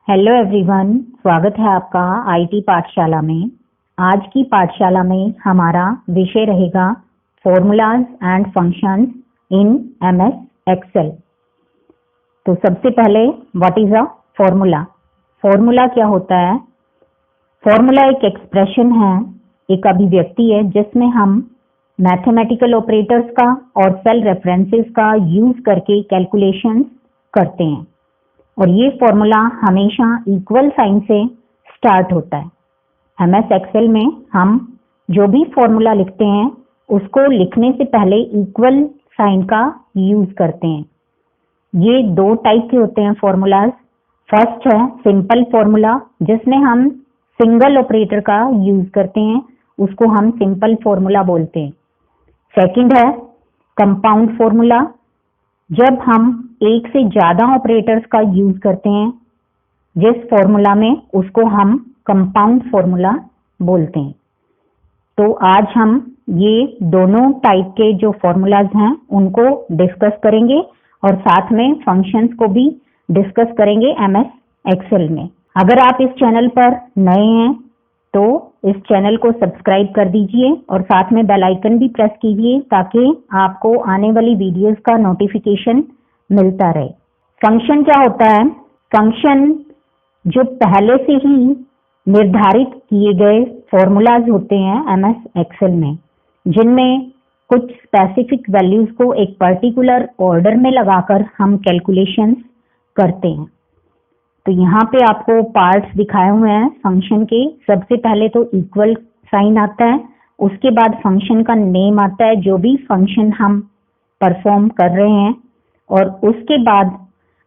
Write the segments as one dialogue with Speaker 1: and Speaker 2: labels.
Speaker 1: Hello everyone, स्वागत है आपका आईटी पाठशाला में। आज की पाठशाला में हमारा विषय रहेगा formulas and functions in MS Excel. तो सबसे पहले what is a formula? Formula क्या होता है? फॉर्मूला एक एक्सप्रेशन है, एक अभिव्यक्ति है जिसमें हम मैथमेटिकल ऑपरेटर्स का और सेल रेफरेंसेस का यूज करके कैलकुलेशंस करते हैं और ये फॉर्मूला हमेशा इक्वल साइन से स्टार्ट होता है। एमएस एक्सेल में हम जो भी फॉर्मूला लिखते हैं उसको लिखने से पहले इक्वल साइन का यूज करते हैं। ये दो टाइप के होते हैं फॉर्मूलाज। फर्स्ट है सिंपल फॉर्मूला, जिसमें हम सिंगल ऑपरेटर का यूज करते हैं, उसको हम सिंपल फॉर्मूला बोलते हैं। सेकंड है कंपाउंड फॉर्मूला, जब हम एक से ज्यादा ऑपरेटर्स का यूज करते हैं जिस फॉर्मूला में, उसको हम कंपाउंड फॉर्मूला बोलते हैं। तो आज हम ये दोनों टाइप के जो फॉर्मूलाज हैं उनको डिस्कस करेंगे और साथ में फंक्शंस को भी डिस्कस करेंगे एमएस एक्सेल में। अगर आप इस चैनल पर नए हैं तो इस चैनल को सब्सक्राइब कर दीजिए और साथ में बेल आइकन भी प्रेस कीजिए ताकि आपको आने वाली वीडियोस का नोटिफिकेशन मिलता रहे। फंक्शन क्या होता है? फंक्शन जो पहले से ही निर्धारित किए गए फॉर्मूलाज होते हैं एमएस एक्सेल में, जिनमें कुछ स्पेसिफिक वैल्यूज को एक पर्टिकुलर ऑर्डर में लगाकर हम कैलकुलेशंस करते हैं। तो यहाँ पे आपको पार्ट्स दिखाए हुए हैं फंक्शन के। सबसे पहले तो इक्वल साइन आता है, उसके बाद फंक्शन का नेम आता है, जो भी फंक्शन हम परफॉर्म कर रहे हैं, और उसके बाद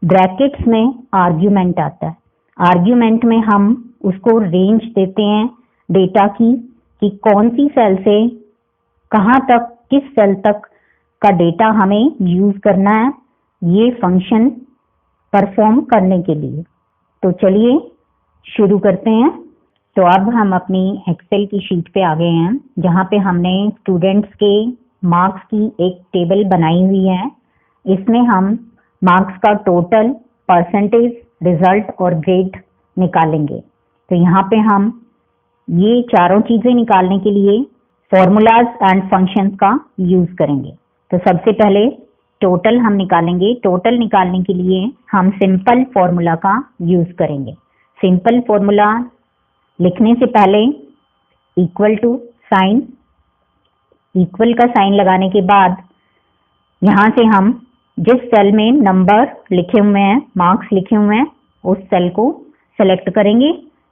Speaker 1: ब्रैकेट्स में आर्ग्यूमेंट आता है। आर्ग्यूमेंट में हम उसको रेंज देते हैं डेटा की कि कौन सी सेल से कहाँ तक, किस सेल तक का डेटा हमें यूज करना है ये फंक्शन परफॉर्म करने के लिए। तो चलिए शुरू करते हैं। तो अब हम अपनी एक्सेल की शीट पे आ गए हैं, जहाँ पे हमने स्टूडेंट्स के मार्क्स की एक टेबल बनाई हुई है। इसमें हम मार्क्स का टोटल, परसेंटेज, रिजल्ट और ग्रेड निकालेंगे। तो यहाँ पे हम ये चारों चीजें निकालने के लिए फॉर्मूलाज एंड फंक्शंस का यूज करेंगे। तो सबसे पहले टोटल हम निकालेंगे। टोटल निकालने के लिए हम सिंपल फॉर्मूला का यूज करेंगे। सिंपल फॉर्मूला लिखने से पहले इक्वल टू साइन, इक्वल का साइन लगाने के बाद यहाँ से हम जिस सेल में नंबर लिखे हुए हैं, मार्क्स लिखे हुए हैं, उस सेल को सेलेक्ट करेंगे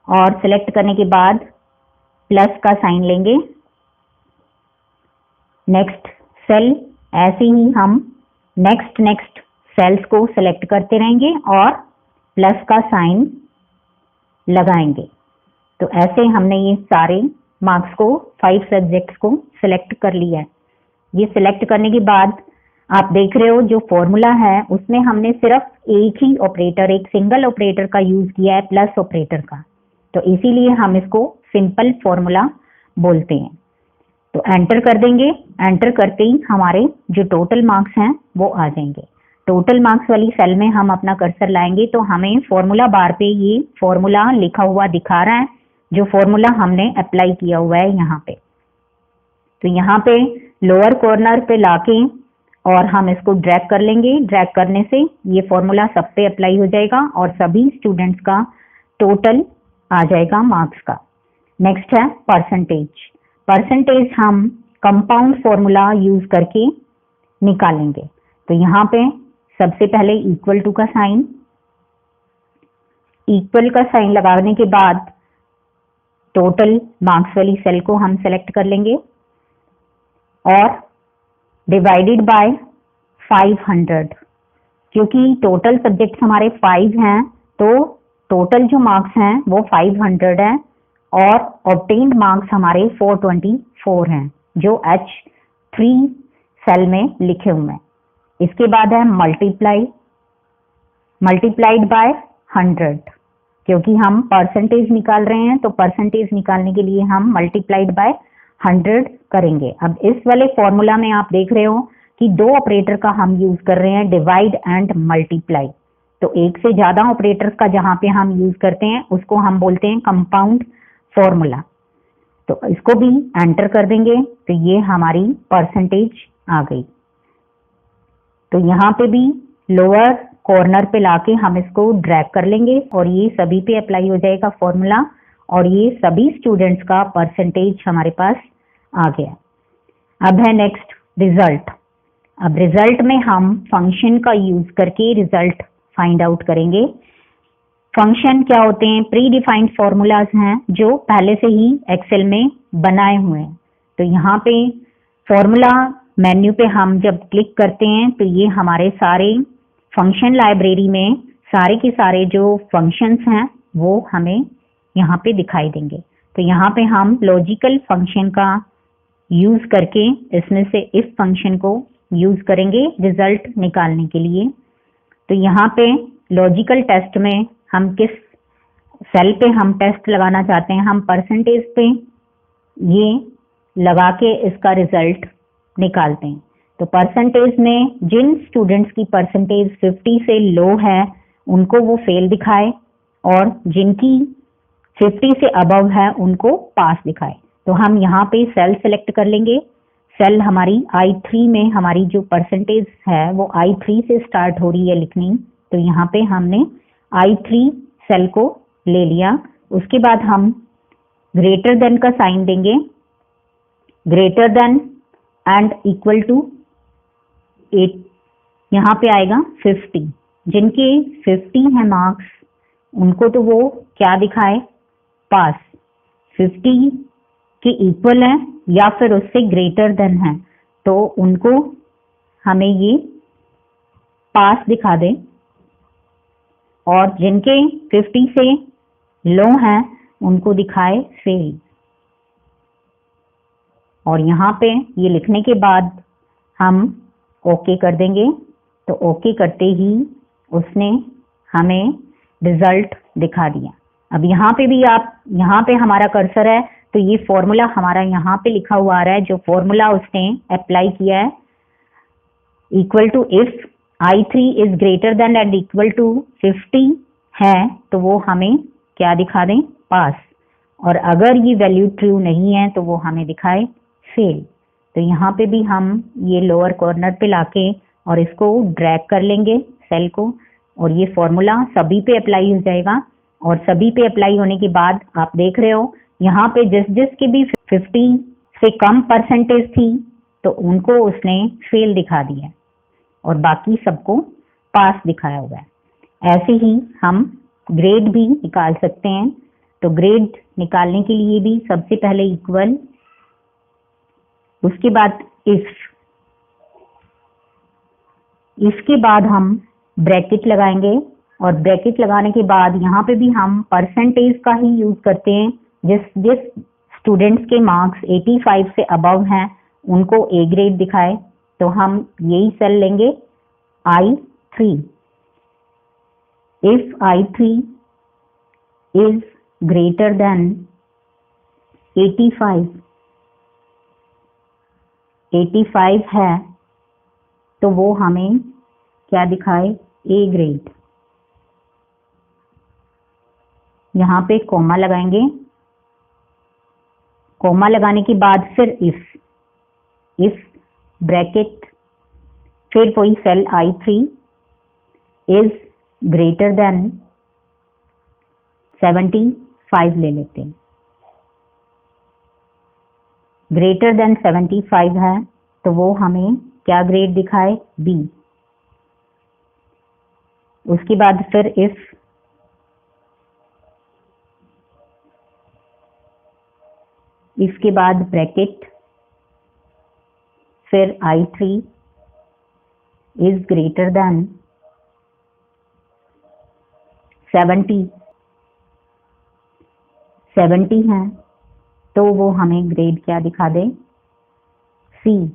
Speaker 1: और सेलेक्ट करने के बाद प्लस का साइन लेंगे। नेक्स्ट सेल, ऐसे ही हम नेक्स्ट सेल्स को सेलेक्ट करते रहेंगे और प्लस का साइन लगाएंगे। तो ऐसे हमने ये सारे मार्क्स को, 5 सब्जेक्ट्स को सिलेक्ट कर लिया है। ये सिलेक्ट करने के बाद आप देख रहे हो जो फॉर्मूला है उसमें हमने सिर्फ एक ही ऑपरेटर, एक सिंगल ऑपरेटर का यूज किया है, प्लस ऑपरेटर का। तो इसीलिए हम इसको सिंपल फॉर्मूला बोलते हैं। तो एंटर कर देंगे। एंटर करते ही हमारे जो टोटल मार्क्स हैं वो आ जाएंगे। टोटल मार्क्स वाली सेल में हम अपना कर्सर लाएंगे तो हमें फॉर्मूला बार पे ये फॉर्मूला लिखा हुआ दिखा रहा है, जो फॉर्मूला हमने अप्लाई किया हुआ है यहाँ पे। तो यहाँ पे लोअर कॉर्नर पे लाके और हम इसको ड्रैग कर लेंगे। ड्रैग करने से ये फॉर्मूला सब पे अप्लाई हो जाएगा और सभी स्टूडेंट्स का टोटल आ जाएगा मार्क्स का। नेक्स्ट है परसेंटेज। परसेंटेज हम कंपाउंड फॉर्मूला यूज करके निकालेंगे। तो यहाँ पे सबसे पहले इक्वल टू का साइन, इक्वल का साइन लगाने के बाद टोटल मार्क्स वाली सेल को हम सेलेक्ट कर लेंगे और डिवाइडेड बाय 500, क्योंकि टोटल सब्जेक्ट्स हमारे 5 हैं तो टोटल जो मार्क्स हैं वो 500 है और ऑब्टेन्ड मार्क्स हमारे 424 हैं, जो H3 सेल में लिखे हुए हैं। इसके बाद है मल्टीप्लाई, मल्टीप्लाइड बाय 100, क्योंकि हम परसेंटेज निकाल रहे हैं तो परसेंटेज निकालने के लिए हम मल्टीप्लाइड बाय 100 करेंगे। अब इस वाले फॉर्मूला में आप देख रहे हो कि दो ऑपरेटर का हम यूज कर रहे हैं, डिवाइड एंड मल्टीप्लाई। तो एक से ज्यादा ऑपरेटर्स का जहां पे हम यूज करते हैं उसको हम बोलते हैं कंपाउंड फॉर्मूला। तो इसको भी एंटर कर देंगे तो ये हमारी परसेंटेज आ गई। तो यहाँ पे भी लोअर कॉर्नर पे लाके हम इसको ड्रैग कर लेंगे और ये सभी पे अप्लाई हो जाएगा फॉर्मूला और ये सभी स्टूडेंट्स का परसेंटेज हमारे पास आ गया। अब है नेक्स्ट रिजल्ट। अब रिजल्ट में हम फंक्शन का यूज करके रिजल्ट फाइंड आउट करेंगे। फंक्शन क्या होते हैं? प्री डिफाइंड फॉर्मूलाज हैं जो पहले से ही एक्सेल में बनाए हुए हैं। तो यहाँ पे फॉर्मूला मेन्यू पे हम जब क्लिक करते हैं तो ये हमारे सारे फंक्शन लाइब्रेरी में सारे के सारे जो फंक्शंस हैं वो हमें यहाँ पे दिखाई देंगे। तो यहाँ पे हम लॉजिकल फंक्शन का यूज करके इसमें से इफ फंक्शन को यूज करेंगे रिजल्ट निकालने के लिए। तो यहाँ पे लॉजिकल टेस्ट में हम किस सेल पे हम टेस्ट लगाना चाहते हैं, हम परसेंटेज पे ये लगा के इसका रिजल्ट निकालते हैं। तो परसेंटेज में जिन स्टूडेंट्स की परसेंटेज 50 से लो है उनको वो फेल दिखाए और जिनकी 50 से अबव है उनको पास दिखाए। तो हम यहाँ पे सेल सेलेक्ट कर लेंगे। सेल हमारी I3 में हमारी जो परसेंटेज है वो I3 से स्टार्ट हो रही है लिखनी। तो यहाँ पे हमने I3 सेल को ले लिया। उसके बाद हम ग्रेटर देन का साइन देंगे, greater than and equal to 8, यहाँ पे आएगा 50। जिनके 50 है मार्क्स उनको तो वो क्या दिखाए? पास। 50 के इक्वल है या फिर उससे ग्रेटर देन है तो उनको हमें ये पास दिखा दे और जिनके 50 से लो हैं उनको दिखाए फेल। और यहाँ पे ये लिखने के बाद हम ओके कर देंगे। तो ओके करते ही उसने हमें रिजल्ट दिखा दिया। अब यहाँ पे भी आप, यहाँ पे हमारा कर्सर है तो ये फॉर्मूला हमारा यहाँ पे लिखा हुआ आ रहा है जो फॉर्मूला उसने अप्लाई किया है, equal to if I3 is greater than and equal to 50 है तो वो हमें क्या दिखा दें? पास। और अगर ये वैल्यू ट्रू नहीं है तो वो हमें दिखाए फेल। तो यहाँ पे भी हम ये लोअर कॉर्नर पे लाके और इसको ड्रैग कर लेंगे सेल को और ये फॉर्मूला सभी पे अप्लाई हो जाएगा। और सभी पे अप्लाई होने के बाद आप देख रहे हो यहाँ पे जिस जिसकी भी 50 से कम परसेंटेज थी तो उनको उसने फेल दिखा दिया और बाकी सबको पास दिखाया हुआ है। ऐसे ही हम ग्रेड भी निकाल सकते हैं। तो ग्रेड निकालने के लिए भी सबसे पहले इक्वल, उसके बाद इफ, इसके बाद हम ब्रैकेट लगाएंगे और ब्रैकेट लगाने के बाद यहाँ पे भी हम परसेंटेज का ही यूज करते हैं। जिस स्टूडेंट्स के मार्क्स 85 से अबव हैं उनको ए ग्रेड दिखाए तो हम यही सेल लेंगे I3। If I3 is greater then 85 है तो वो हमें क्या दिखाए? A grade. यहाँ पे कॉमा लगाएंगे। कॉमा लगाने के बाद फिर इफ ब्रैकेट, फिर वही cell I3 is greater then 75 ले लेते हैं। ग्रेटर देन 75 है तो वो हमें क्या ग्रेड दिखाए? बी। उसके बाद फिर इफ, इसके बाद ब्रैकेट, फिर I3 इज ग्रेटर देन 70 है तो वो हमें ग्रेड क्या दिखा दे? सी।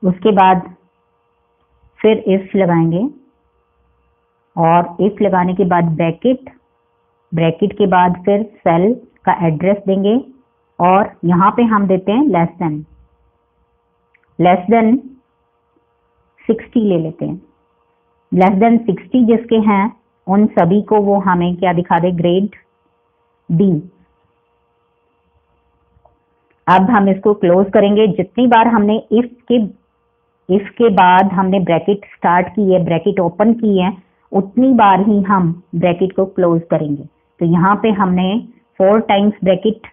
Speaker 1: उसके बाद फिर इफ लगाएंगे और इफ लगाने के बाद ब्रैकेट, ब्रैकेट के बाद फिर सेल का एड्रेस देंगे और यहाँ पे हम देते हैं लेस देन 60 ले लेते हैं। लेस देन 60 जिसके हैं उन सभी को वो हमें क्या दिखा दे, ग्रेड डी। अब हम इसको क्लोज करेंगे। जितनी बार हमने इफ के बाद हमने ब्रैकेट स्टार्ट की है, ब्रैकेट ओपन की है, उतनी बार ही हम ब्रैकेट को क्लोज करेंगे। तो यहाँ पे हमने 4 टाइम्स ब्रैकेट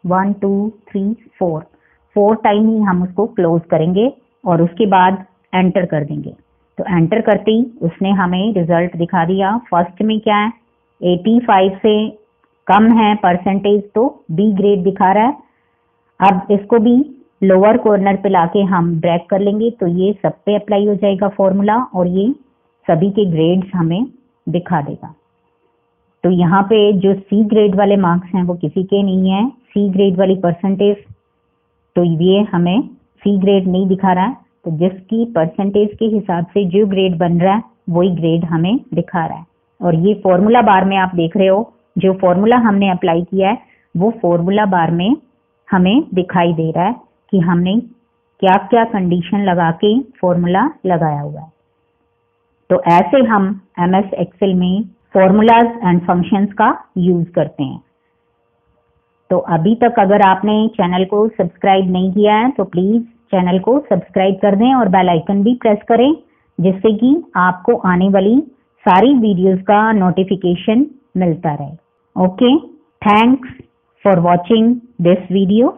Speaker 1: 1 2 3 4 टाइम ही हम उसको क्लोज करेंगे और उसके बाद एंटर कर देंगे। तो एंटर करते ही उसने हमें रिजल्ट दिखा दिया। फर्स्ट में क्या है, 85 से कम है परसेंटेज, तो बी ग्रेड दिखा रहा है। अब इसको भी लोअर कॉर्नर पे लाके हम ब्रैक कर लेंगे तो ये सब पे अप्लाई हो जाएगा फॉर्मूला और ये सभी के ग्रेड्स हमें दिखा देगा। तो यहाँ पे जो सी ग्रेड वाले मार्क्स हैं वो किसी के नहीं है, सी ग्रेड वाली परसेंटेज, तो ये हमें सी ग्रेड नहीं दिखा रहा है। तो जिसकी परसेंटेज के हिसाब से जो ग्रेड बन रहा है वही ग्रेड हमें दिखा रहा है। और ये फॉर्मूला बार में आप देख रहे हो, जो फॉर्मूला हमने अप्लाई किया है वो फॉर्मूला बार में हमें दिखाई दे रहा है कि हमने क्या क्या कंडीशन लगा के फॉर्मूला लगाया हुआ है। तो ऐसे हम MS एक्सेल में फॉर्मूलाज एंड फंक्शंस का यूज करते हैं। तो अभी तक अगर आपने चैनल को सब्सक्राइब नहीं किया है तो प्लीज चैनल को सब्सक्राइब कर दें और बेल आइकन भी प्रेस करें, जिससे कि आपको आने वाली सारी वीडियोस का नोटिफिकेशन मिलता रहे। Okay, thanks for watching this video.